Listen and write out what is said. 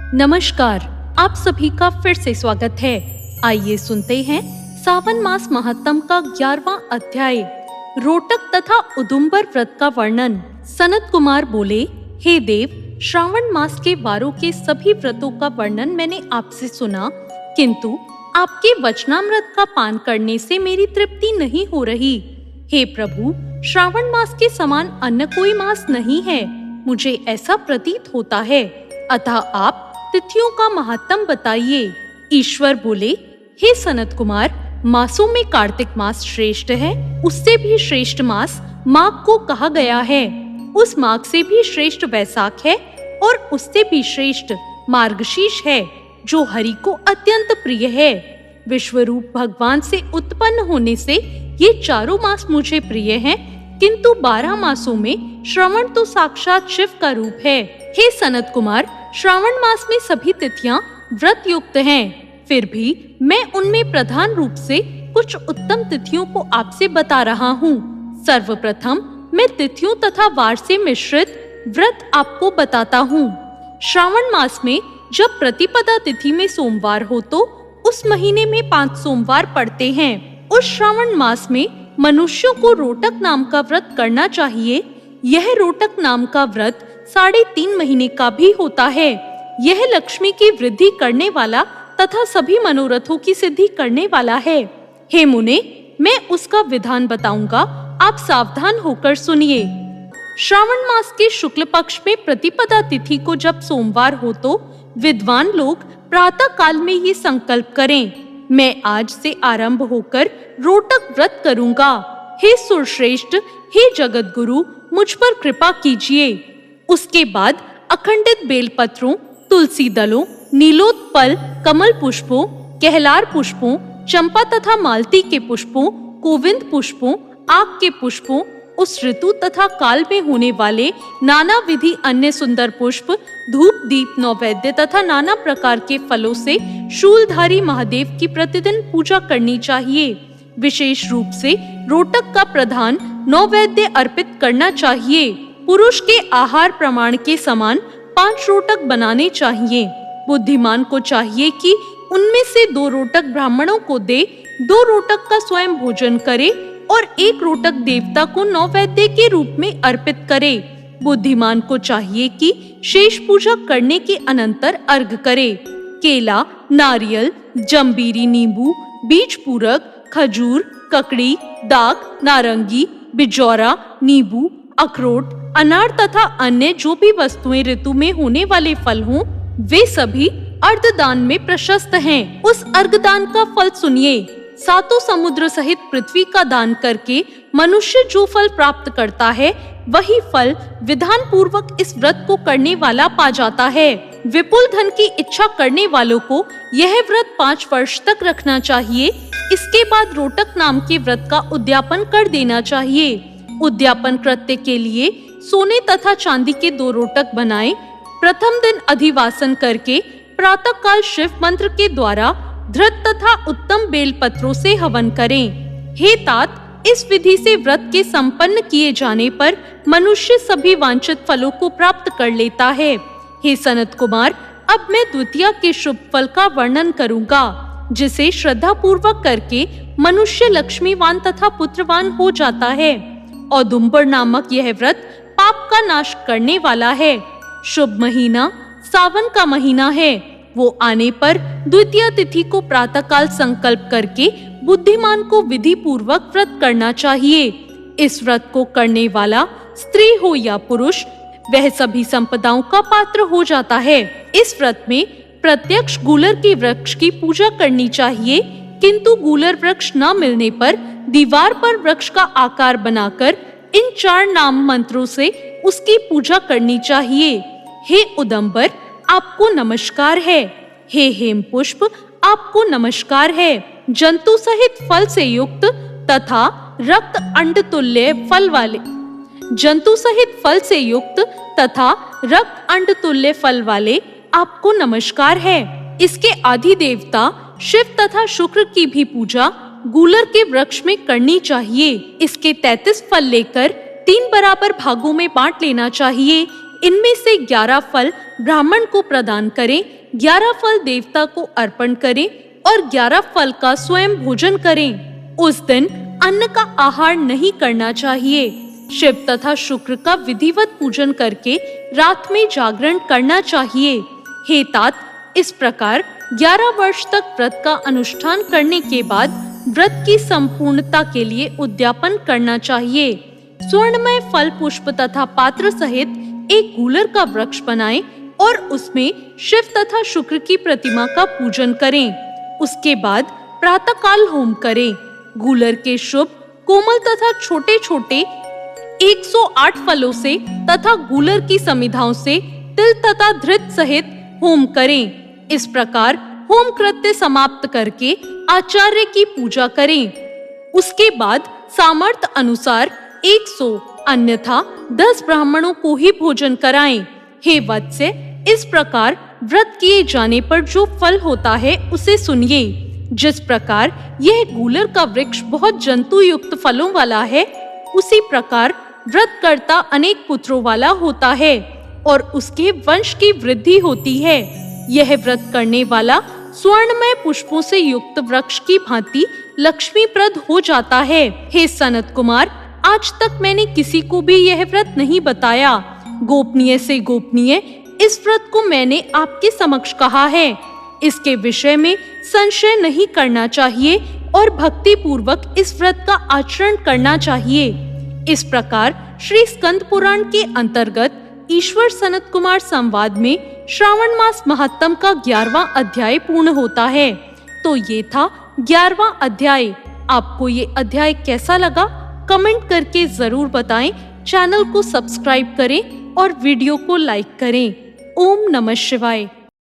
नमस्कार, आप सभी का फिर से स्वागत है। आइए सुनते हैं सावन मास महात्म का 11वां अध्याय रोटक तथा उदुम्बर व्रत का वर्णन। सनत कुमार बोले, हे देव, श्रावण मास के वारों के सभी व्रतों का वर्णन मैंने आपसे सुना, किंतु आपके वचनामृत का पान करने से मेरी तृप्ति नहीं हो रही। हे प्रभु, श्रावण मास के समान अन्य कोई मास नहीं है, मुझे ऐसा प्रतीत होता है, अतः आप तिथियों का महात्म बताइए। ईश्वर बोले, हे सनत कुमार, मासों में कार्तिक मास श्रेष्ठ है, उससे भी श्रेष्ठ मास माघ को कहा गया है। उस माघ से भी श्रेष्ठ वैशाख है और उससे भी श्रेष्ठ मार्गशीर्ष है, जो हरि को अत्यंत प्रिय है। विश्वरूप भगवान से उत्पन्न होने से ये चारों मास मुझे प्रिय हैं, किंतु 12 मासों में श्रवण तो साक्षात शिव का रूप है। हे सनत कुमार, श्रावण मास में सभी तिथियां व्रत युक्त हैं, फिर भी मैं उनमें प्रधान रूप से कुछ उत्तम तिथियों को आपसे बता रहा हूँ। सर्वप्रथम मैं तिथियों तथा वार से मिश्रित व्रत आपको बताता हूँ। श्रावण मास में जब प्रतिपदा तिथि में सोमवार हो तो उस महीने में 5 सोमवार पड़ते हैं। उस श्रावण मास में मनुष्यों को रोटक नाम का व्रत करना चाहिए। यह रोटक नाम का व्रत 3.5 महीने का भी होता है। यह लक्ष्मी की वृद्धि करने वाला तथा सभी मनोरथों की सिद्धि करने वाला है। हे मुने, मैं उसका विधान बताऊंगा, आप सावधान होकर सुनिए। श्रावण मास के शुक्ल पक्ष में प्रतिपदा तिथि को जब सोमवार हो तो विद्वान लोग प्रातः काल में ये संकल्प करें, मैं आज से आरंभ होकर रोटक व्रत करूंगा। हे सुरश्रेष्ठ, हे जगत गुरु, मुझ पर कृपा कीजिए। उसके बाद अखंडित बेलपत्रों, तुलसी दलों, नीलोत्पल कमल पुष्पों, कहलार पुष्पों, चंपा तथा मालती के पुष्पों, कोविंद पुष्पों, आक के पुष्पों, उस ऋतु तथा काल में होने वाले नाना विधि अन्य सुंदर पुष्प, धूप दीप नैवेद्य तथा नाना प्रकार के फलों से शूलधारी महादेव की प्रतिदिन पूजा करनी चाहिए। विशेष रूप से रोटक का प्रधान नैवेद्य अर्पित करना चाहिए। पुरुष के आहार प्रमाण के समान 5 रोटक बनाने चाहिए। बुद्धिमान को चाहिए कि उनमें से 2 रोटक ब्राह्मणों को दे, 2 रोटक का स्वयं भोजन करे और 1 रोटक देवता को नैवेद्य के रूप में अर्पित करे। बुद्धिमान को चाहिए कि शेष पूजा करने के अनंतर अर्घ करे। केला, नारियल, जंबीरी, नींबू, बीज पूरक, खजूर, ककड़ी, दाख, नारंगी, बिजौरा, नींबू, अखरोट, अनार तथा अन्य जो भी वस्तुएं ऋतु में होने वाले फल हों, वे सभी अर्घदान में प्रशस्त हैं। उस अर्घदान का फल सुनिए। 7 समुद्र सहित पृथ्वी का दान करके मनुष्य जो फल प्राप्त करता है, वही फल विधान पूर्वक इस व्रत को करने वाला पा जाता है। विपुल धन की इच्छा करने वालों को यह व्रत 5 वर्ष तक रखना चाहिए। इसके बाद रोटक नाम के व्रत का उद्यापन कर देना चाहिए। उद्यापन कृत्य के लिए सोने तथा चांदी के 2 रोटक बनाएं। प्रथम दिन अधिवासन करके प्रातः काल शिव मंत्र के द्वारा धृत तथा उत्तम बेल पत्रों से हवन करें। हे तात, इस विधि से व्रत के संपन्न किए जाने पर मनुष्य सभी वांछित फलों को प्राप्त कर लेता है। हे सनत कुमार, अब मैं द्वितीया के शुभ फल का वर्णन करूंगा, जिसे श्रद्धा पूर्वक करके मनुष्य लक्ष्मीवान तथा पुत्रवान हो जाता है। औदुम्बर नामक यह व्रत पाप का नाश करने वाला है। शुभ महीना सावन का महीना है। वो आने पर द्वितीय तिथि को प्रातःकाल संकल्प करके बुद्धिमान को विधि पूर्वक व्रत करना चाहिए। इस व्रत को करने वाला स्त्री हो या पुरुष, वह सभी संपदाओं का पात्र हो जाता है। इस व्रत में प्रत्यक्ष गूलर के वृक्ष की पूजा करनी चाहिए, किंतु गूलर वृक्ष न मिलने पर दीवार पर वृक्ष का आकार बनाकर इन 4 नाम मंत्रों से उसकी पूजा करनी चाहिए। हे उदंबर, आपको नमस्कार है। हे हेम पुष्प, आपको नमस्कार है। जंतु सहित फल से युक्त तथा रक्त अंड तुल्य फल वाले, जंतु सहित फल से युक्त तथा रक्त अंड तुल्य फल वाले आपको नमस्कार है। इसके आदि देवता शिव तथा शुक्र की भी पूजा गूलर के वृक्ष में करनी चाहिए। इसके 33 फल लेकर 3 बराबर भागों में बांट लेना चाहिए। इनमें से 11 फल ब्राह्मण को प्रदान करें, 11 फल देवता को अर्पण करें और 11 फल का स्वयं भोजन करें। उस दिन अन्न का आहार नहीं करना चाहिए। शिव तथा शुक्र का विधिवत पूजन करके रात में जागरण करना चाहिए। हे तात, इस प्रकार 11 वर्ष तक व्रत का अनुष्ठान करने के बाद व्रत की संपूर्णता के लिए उद्यापन करना चाहिए। स्वर्णमय फल, पुष्प तथा पात्र सहित एक गूलर का वृक्ष बनाएं और उसमें शिव तथा शुक्र की प्रतिमा का पूजन करें। उसके बाद प्रातःकाल होम करें। गूलर के शुभ, कोमल तथा छोटे छोटे 108 फलों से तथा गूलर की समिधाओं से तिल तथा धृत सहित होम करें। इस प्रकार होम कृत्य समाप्त करके आचार्य की पूजा करें। उसके बाद सामर्थ्य अनुसार 100 अन्यथा 10 ब्राह्मणों को ही भोजन कराएं। हे वत्स्य, इस प्रकार व्रत किए जाने पर जो फल होता है उसे सुनिए। जिस प्रकार यह गूलर का वृक्ष बहुत जंतु युक्त फलों वाला है, उसी प्रकार व्रत करता अनेक पुत्रों वाला होता है और उसके वंश की वृद्धि होती है। यह व्रत करने वाला स्वर्णमय पुष्पों से युक्त वृक्ष की भांति लक्ष्मीप्रद हो जाता है। हे सनत कुमार, आज तक मैंने किसी को भी यह व्रत नहीं बताया। गोपनीय से गोपनीय इस व्रत को मैंने आपके समक्ष कहा है। इसके विषय में संशय नहीं करना चाहिए और भक्ति पूर्वक इस व्रत का आचरण करना चाहिए। इस प्रकार श्री स्कंद पुराण के अंतर्गत ईश्वर सनत कुमार संवाद में श्रावण मास महात्म का 11वां अध्याय पूर्ण होता है। तो ये था 11वां अध्याय। आपको ये अध्याय कैसा लगा, कमेंट करके जरूर बताएं। चैनल को सब्सक्राइब करें और वीडियो को लाइक करें। ओम नमः शिवाय।